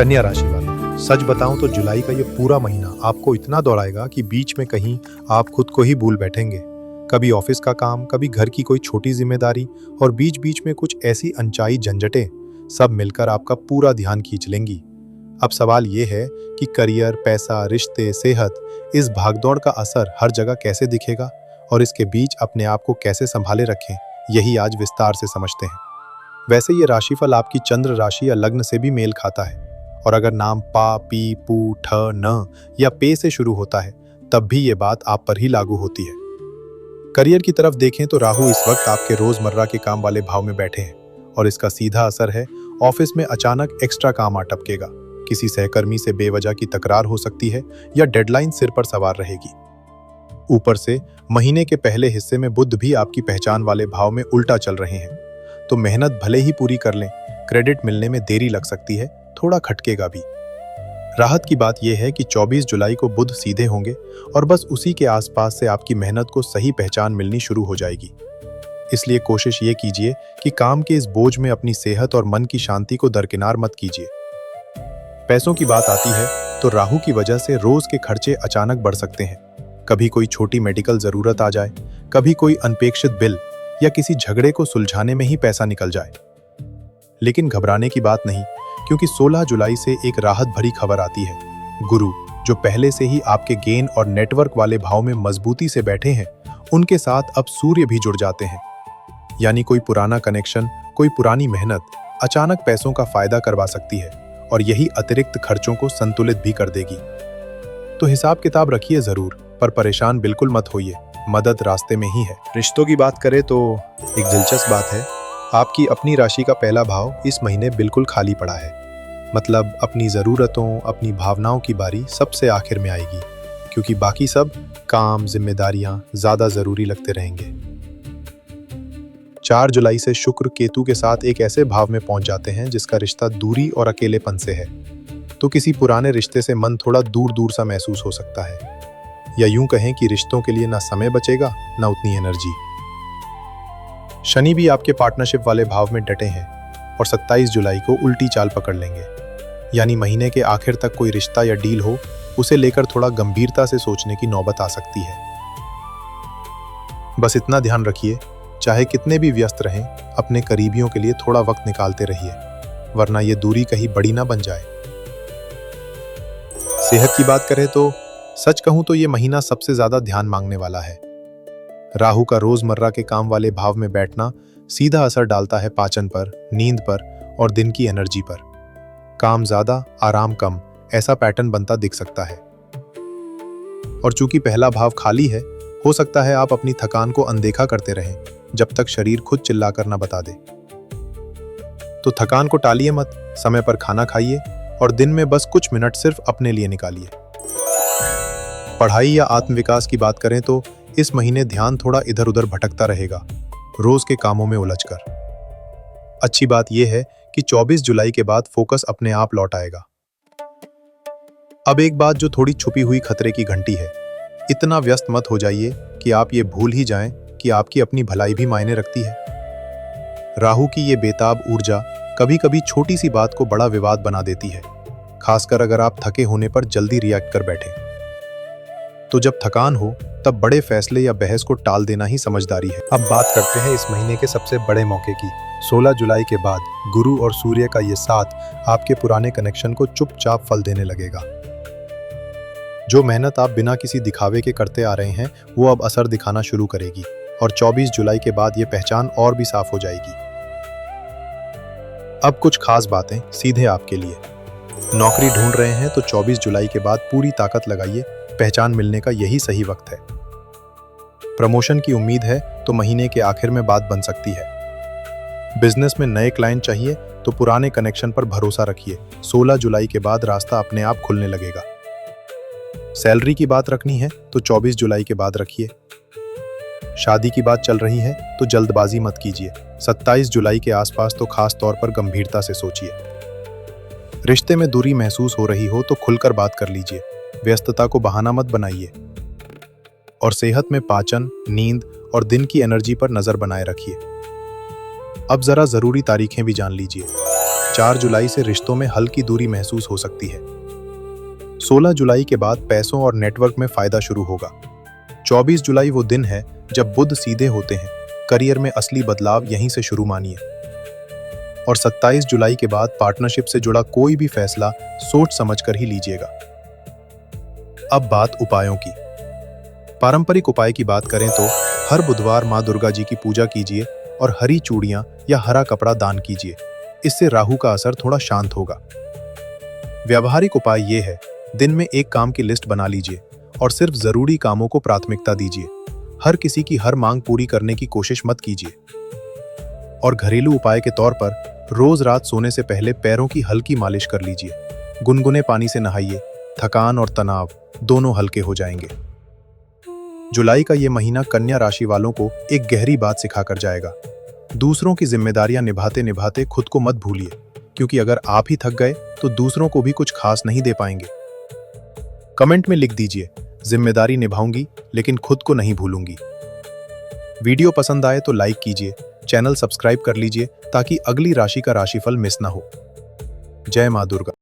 कन्या राशि वालों, सच बताऊं तो जुलाई का ये पूरा महीना आपको इतना दौड़ाएगा कि बीच में कहीं आप खुद को ही भूल बैठेंगे। कभी ऑफिस का काम, कभी घर की कोई छोटी जिम्मेदारी और बीच बीच में कुछ ऐसी अनचाही झंझटें, सब मिलकर आपका पूरा ध्यान खींच लेंगी। अब सवाल ये है कि करियर, पैसा, रिश्ते, सेहत, इस भागदौड़ का असर हर जगह कैसे दिखेगा और इसके बीच अपने आप को कैसे संभाले रखें, यही आज विस्तार से समझते हैं। वैसे ये राशिफल आपकी चंद्र राशि या लग्न से भी मेल खाता है, और अगर नाम पा, पी, पू, ठ, न या पे से शुरू होता है तब भी ये बात आप पर ही लागू होती है। करियर की तरफ देखें तो राहु इस वक्त आपके रोजमर्रा के काम वाले भाव में बैठे हैं और इसका सीधा असर है ऑफिस में अचानक एक्स्ट्रा काम आ टपकेगा, किसी सहकर्मी से बेवजह की तकरार हो सकती है या डेडलाइन सिर पर सवार रहेगी। ऊपर से महीने के पहले हिस्से में बुध भी आपकी पहचान वाले भाव में उल्टा चल रहे हैं, तो मेहनत भले ही पूरी कर लें, क्रेडिट मिलने में देरी लग सकती है, थोड़ा खटकेगा भी। राहत की बात यह है कि 24 जुलाई को बुध सीधे होंगे और बस उसी के आसपास से आपकी मेहनत को सही पहचान मिलनी शुरू हो जाएगी। इसलिए कोशिश ये कीजिए कि काम के इस बोझ में अपनी सेहत और मन की शांति को दरकिनार मत कीजिए। पैसों की बात आती है तो राहु की वजह से रोज के खर्चे अचानक बढ़ सकते हैं। कभी कोई छोटी मेडिकल जरूरत आ जाए, कभी कोई अनपेक्षित बिल या किसी झगड़े को सुलझाने में ही पैसा निकल जाए। लेकिन घबराने की बात नहीं, क्योंकि 16 जुलाई से एक राहत भरी खबर आती है। गुरु, जो पहले से ही आपके गेन और नेटवर्क वाले भाव में मजबूती से बैठे हैं, उनके साथ अब सूर्य भी जुड़ जाते हैं। यानी कोई पुराना कनेक्शन, कोई पुरानी मेहनत अचानक पैसों का फायदा करवा सकती है और यही अतिरिक्त खर्चों को संतुलित भी कर देगी। तो हिसाब किताब रखिए जरूर, पर परेशान बिल्कुल मत होइए, मदद रास्ते में ही है। रिश्तों की बात करें तो एक दिलचस्प बात है, आपकी अपनी राशि का पहला भाव इस महीने बिल्कुल खाली पड़ा है। मतलब अपनी ज़रूरतों, अपनी भावनाओं की बारी सबसे आखिर में आएगी, क्योंकि बाकी सब काम, जिम्मेदारियां ज़्यादा ज़रूरी लगते रहेंगे। 4 जुलाई से शुक्र केतु के साथ एक ऐसे भाव में पहुंच जाते हैं जिसका रिश्ता दूरी और अकेलेपन से है, तो किसी पुराने रिश्ते से मन थोड़ा दूर दूर सा महसूस हो सकता है, या यूं कहें कि रिश्तों के लिए ना समय बचेगा ना उतनी एनर्जी। शनि भी आपके पार्टनरशिप वाले भाव में डटे हैं और 27 जुलाई को उल्टी चाल पकड़ लेंगे। यानी महीने के आखिर तक कोई रिश्ता या डील हो, उसे लेकर थोड़ा गंभीरता से सोचने की नौबत आ सकती है। बस इतना ध्यान रखिए, चाहे कितने भी व्यस्त रहें, अपने करीबियों के लिए थोड़ा वक्त निकालते रहिए, वरना ये दूरी कहीं बड़ी ना बन जाए। सेहत की बात करें तो सच कहूं तो ये महीना सबसे ज्यादा ध्यान मांगने वाला है। राहु का रोजमर्रा के काम वाले भाव में बैठना सीधा असर डालता है पाचन पर, नींद पर और दिन की एनर्जी पर। काम ज्यादा, आराम कम, ऐसा पैटर्न बनता दिख सकता है। और चूंकि पहला भाव खाली है, हो सकता है आप अपनी थकान को अनदेखा करते रहें जब तक शरीर खुद चिल्लाकर ना बता दे। तो थकान को टालिए मत, समय पर खाना खाइए और दिन में बस कुछ मिनट सिर्फ अपने लिए निकालिए। पढ़ाई या आत्मविकास की बात करें तो इस महीने ध्यान थोड़ा इधर उधर भटकता रहेगा, रोज के कामों में उलझकर। अच्छी बात यह है कि 24 जुलाई के बाद फोकस अपने आप लौट आएगा। अब एक बात जो थोड़ी छुपी हुई खतरे की घंटी है, इतना व्यस्त मत हो जाइए कि आप ये भूल ही जाएं कि आपकी अपनी भलाई भी मायने रखती है। राहु की ये बेताब ऊर्जा कभी कभी छोटी सी बात को बड़ा विवाद बना देती है, खासकर अगर आप थके होने पर जल्दी रिएक्ट कर बैठे। तो जब थकान हो तब बड़े फैसले या बहस को टाल देना ही समझदारी है। अब बात करते हैं इस महीने के सबसे बड़े मौके की। 16 जुलाई के बाद गुरु और सूर्य का ये साथ आपके पुराने कनेक्शन को चुपचाप फल देने लगेगा। जो मेहनत आप बिना किसी दिखावे के करते आ रहे हैं, वो अब असर दिखाना शुरू करेगी और 24 जुलाई के बाद ये पहचान और भी साफ हो जाएगी। अब कुछ खास बातें सीधे आपके लिए। नौकरी ढूंढ रहे हैं तो 24 जुलाई के बाद पूरी ताकत लगाइए, पहचान मिलने का यही सही वक्त है। प्रमोशन की उम्मीद है तो महीने के आखिर में बात बन सकती है। बिजनेस में नए क्लाइंट चाहिए तो पुराने कनेक्शन पर भरोसा रखिए, 16 जुलाई के बाद रास्ता अपने आप खुलने लगेगा। सैलरी की बात रखनी है तो 24 जुलाई के बाद रखिए। शादी की बात चल रही है तो जल्दबाजी मत कीजिए, 27 जुलाई के आसपास तो खास तौर पर गंभीरता से सोचिए। रिश्ते में दूरी महसूस हो रही हो तो खुलकर बात कर लीजिए, व्यस्तता को बहाना मत बनाइए। और सेहत में पाचन, नींद और दिन की एनर्जी पर नजर बनाए रखिए। अब जरा जरूरी तारीखें भी जान लीजिए। 4 जुलाई से रिश्तों में हल्की दूरी महसूस हो सकती है। 16 जुलाई के बाद पैसों और नेटवर्क में फायदा शुरू होगा। 24 जुलाई वो दिन है जब बुध सीधे होते हैं, करियर में असली बदलाव यहीं से शुरू मानिए। और 27 जुलाई के बाद पार्टनरशिप से जुड़ा कोई भी फैसला सोच समझकर ही लीजिएगा। अब बात उपायों की। पारंपरिक उपाय की बात करें तो हर बुधवार माँ दुर्गा जी की पूजा कीजिए और हरी चूड़ियां या हरा कपड़ा दान कीजिए। इससे राहु का असर थोड़ा शांत होगा। व्यावहारिक उपाय ये है, दिन में एक काम की लिस्ट बना लीजिए और सिर्फ जरूरी कामों को प्राथमिकता दीजिए। हर किसी की हर मांग पूरी करने की कोशिश मत कीजिए। और घरेलू उपाय के तौर पर रोज रात सोने से पहले पैरों की हल्की मालिश कर लीजिए। गुनगुने पानी से नहाइए, थकान और तनाव दोनों हल्के हो जाएंगे। जुलाई का ये महीना कन्या राशि वालों को एक गहरी बात सिखाकर जाएगा। दूसरों की जिम्मेदारियां निभाते निभाते खुद को मत भूलिए, क्योंकि अगर आप ही थक गए तो दूसरों को भी कुछ खास नहीं दे पाएंगे। कमेंट में लिख दीजिए, जिम्मेदारी निभाऊंगी लेकिन खुद को नहीं भूलूंगी। वीडियो पसंद आए तो लाइक कीजिए, चैनल सब्सक्राइब कर लीजिए ताकि अगली राशि का राशिफल मिस ना हो। जय मां दुर्गा।